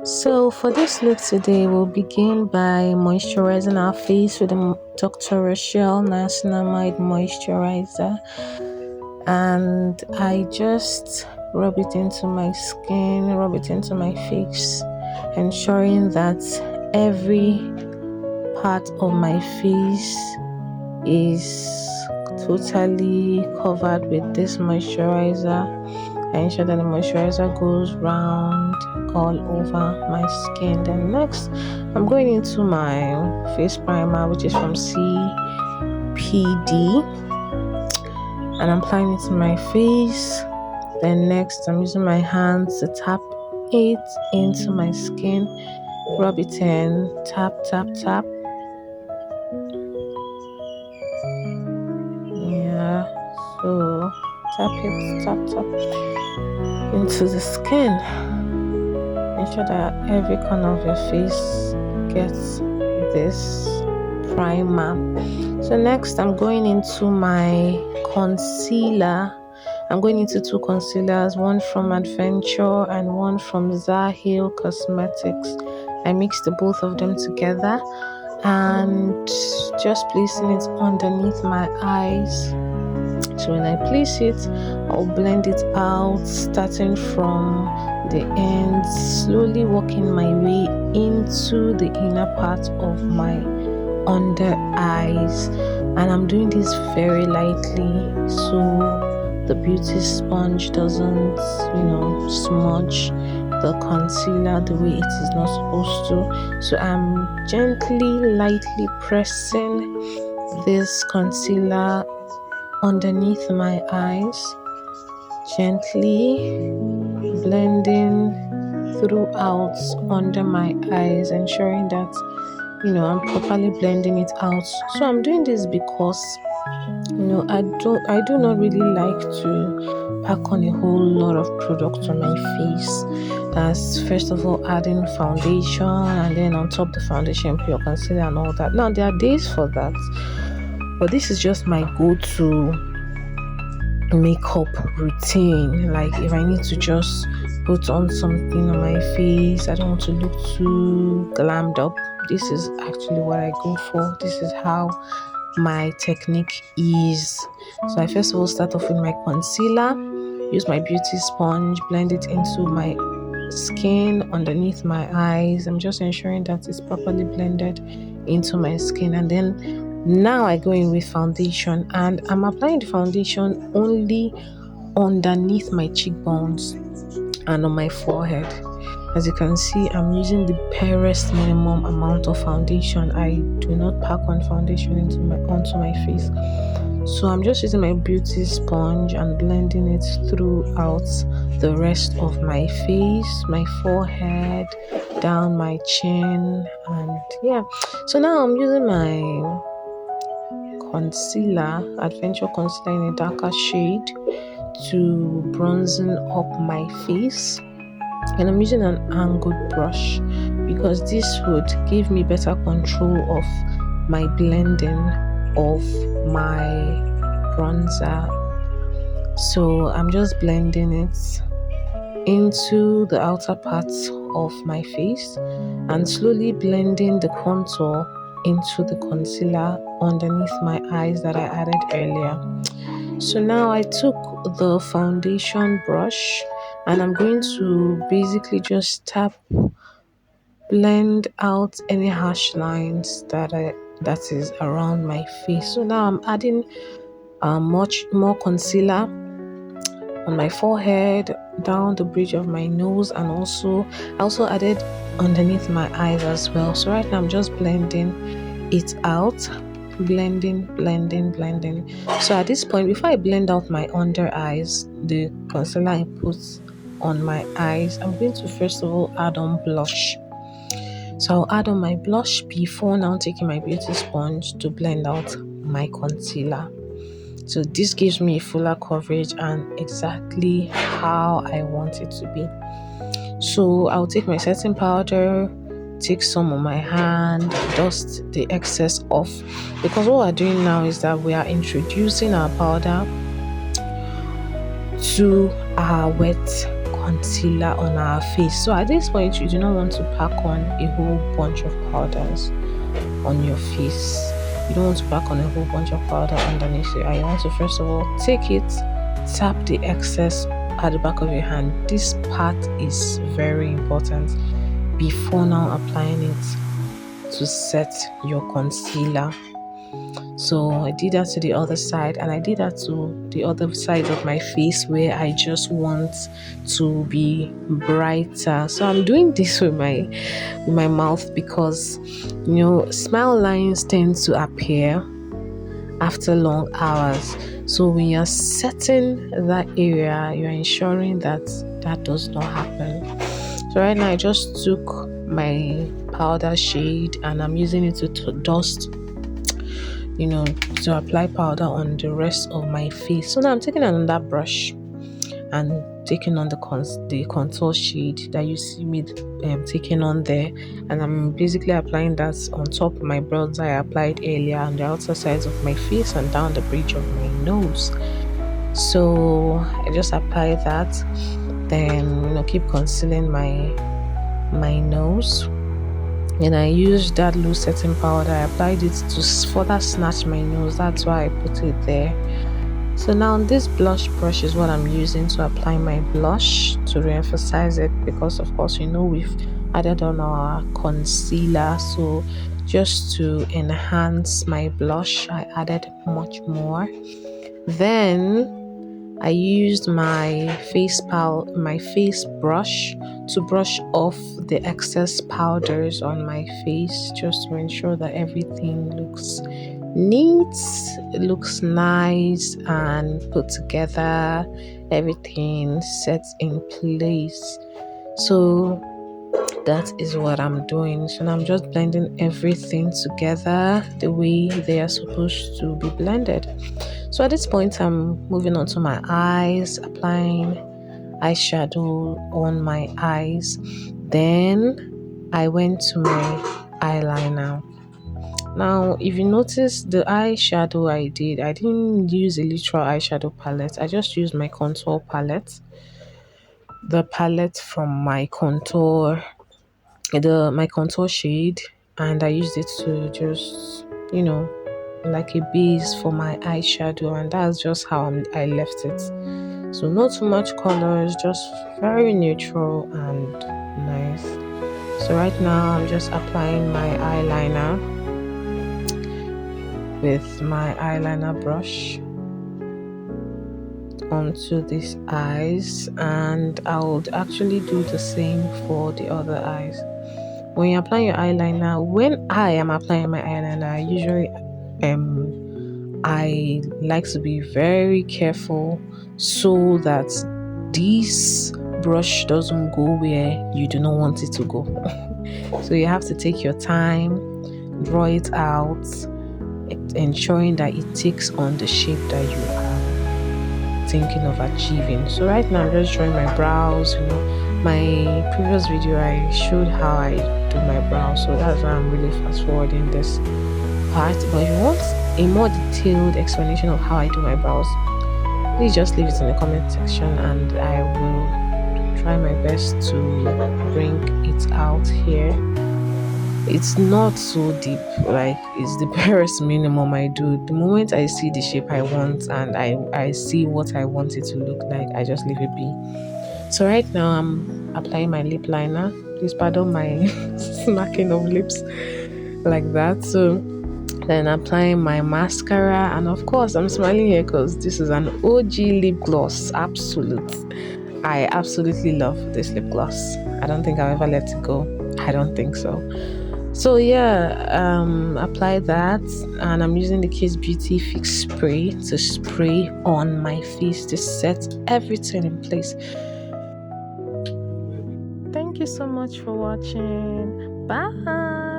So for this look today, we'll begin by moisturizing our face with the Dr. Rochelle Niacinamide Moisturizer, and I just rub it into my skin, rub it into my face, ensuring that every part of my face is totally covered with this moisturizer. I ensure that the moisturizer goes round all over my skin. Then next, I'm going into my face primer, which is from CPD, and I'm applying it to my face. Then next, I'm using my hands to tap it into my skin, rub it in, tap, tap, tap. Yeah, so tap it, tap, tap into the skin. Ensure that every corner of your face gets this primer. So next, I'm going into my concealer. I'm going into two concealers, one from Adventure and one from Zahil Cosmetics. I mixed the both of them together and just placing it underneath my eyes. So when I place it, I'll blend it out, starting from the end, slowly working my way into the inner part of my under eyes. And I'm doing this very lightly so the beauty sponge doesn't, smudge the concealer the way it is not supposed to. So I'm gently, lightly pressing this concealer underneath my eyes, gently blending throughout under my eyes, ensuring that I'm properly blending it out. So I'm doing this because I do not really like to pack on a whole lot of product on my face. That's first of all adding foundation, and then on top the foundation put your concealer and all that. Now there are days for that, but this is just my go-to makeup routine. Like if I need to just put on something on my face, I don't want to look too glammed up, this is actually what I go for. This is how my technique is. So I first of all start off with my concealer, use my beauty sponge, blend it into my skin underneath my eyes. I'm just ensuring that it's properly blended into my skin, and then now I go in with foundation, and I'm applying the foundation only underneath my cheekbones and on my forehead. As you can see, I'm using the barest minimum amount of foundation. I do not pack on foundation onto my face. So I'm just using my beauty sponge and blending it throughout the rest of my face, my forehead, down my chin, and yeah. So now I'm using my concealer, Adventure concealer in a darker shade, to bronzen up my face, and I'm using an angled brush because this would give me better control of my blending of my bronzer. So I'm just blending it into the outer parts of my face and slowly blending the contour into the concealer underneath my eyes that I added earlier. So now I took the foundation brush and I'm going to basically just blend out any harsh lines that is around my face. So now I'm adding much more concealer on my forehead, down the bridge of my nose, and I also added underneath my eyes as well. So right now I'm just blending it out, blending. So at this point, before I blend out my under eyes, the concealer I put on my eyes, I'm going to first of all add on blush. So I'll add on my blush before now taking my beauty sponge to blend out my concealer. So this gives me a fuller coverage and exactly how I want it to be. So I'll take my setting powder, take some on my hand, dust the excess off, because what we're doing now is that we are introducing our powder to our wet concealer on our face. So at this point, you do not want to pack on a whole bunch of powders on your face. You don't want to pack on a whole bunch of powder underneath your eye. You want to first of all take it, tap the excess at the back of your hand. This part is very important before now applying it to set your concealer. So I did that to the other side, and I did that to the other side of my face where I just want to be brighter. So I'm doing this with my mouth because smile lines tend to appear after long hours. So when you're setting that area, you're ensuring that that does not happen. So right now I just took my powder shade and I'm using it to dust, to apply powder on the rest of my face. So now I'm taking another brush and taking on the contour shade that you see me taking on there, and I'm basically applying that on top of my brows I applied earlier, on the outer sides of my face and down the bridge of my nose. So I just apply that, then keep concealing my nose. And I used that loose setting powder. I applied it to further snatch my nose. That's why I put it there. So now this blush brush is what I'm using to apply my blush, to re-emphasize it, because of course we've added on our concealer. So just to enhance my blush, I added much more. Then I used my face brush to brush off the excess powders on my face, just to ensure that everything looks neat, it looks nice and put together, everything sets in place. So that is what I'm doing. So now I'm just blending everything together the way they are supposed to be blended. So at this point, I'm moving on to my eyes, applying eyeshadow on my eyes. Then I went to my eyeliner. Now, if you notice the eyeshadow I didn't use a literal eyeshadow palette. I just used my contour palette, the palette from my contour shade, and I used it to just, like a base for my eyeshadow, and that's just how I left it. So not too much colors, just very neutral and nice. So right now I'm just applying my eyeliner with my eyeliner brush onto these eyes, and I would actually do the same for the other eyes. When you apply your eyeliner, when I am applying my eyeliner, I usually I like to be very careful so that this brush doesn't go where you do not want it to go. So you have to take your time, draw it out, ensuring that it takes on the shape that you are thinking of achieving. So right now I'm just drawing my brows. My previous video I showed how I do my brows, so that's why I'm really fast forwarding this part. But if you want a more detailed explanation of how I do my brows, please just leave it in the comment section and I will try my best to bring it out here. It's not so deep, like it's the barest minimum I do. The moment I see the shape I want and I see what I want it to look like, I just leave it be. So right now I'm applying my lip liner. Please pardon my smacking of lips like that. So then applying my mascara, and of course I'm smiling here because this is an OG lip gloss. I absolutely love this lip gloss. I don't think I'll ever let it go. I don't think so. So yeah, apply that, and I'm using the Kiss Beauty Fix Spray to spray on my face to set everything in place. Thank you so much for watching. Bye.